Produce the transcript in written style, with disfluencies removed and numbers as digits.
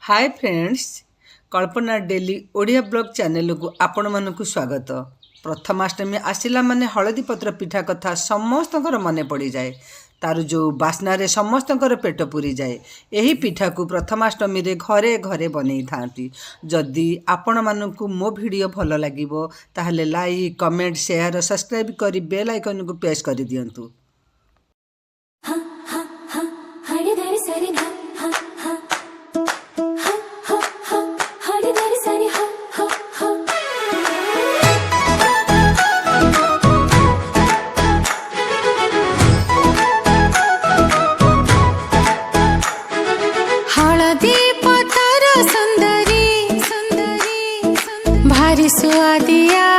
Hi friends, कल्पना daily Odia blog channel को आपण मानक स्वागत। प्रथमाष्टमी आसिला माने हलदी पत्र पिठा कथा समस्त मन पड़ जाए। तार जो बास्ना रे समस्त पेट पूरी जाए। यही पिठा को प्रथमाष्टमी रे घरे घरे बनै थांती। जदि आपण मानक मो वीडियो भल लागिवो ताहले लाइक कमेंट शेयर सब्सक्राइब करी बेल आइकन को प्रेस कर दियंतु। भारी सुआदिया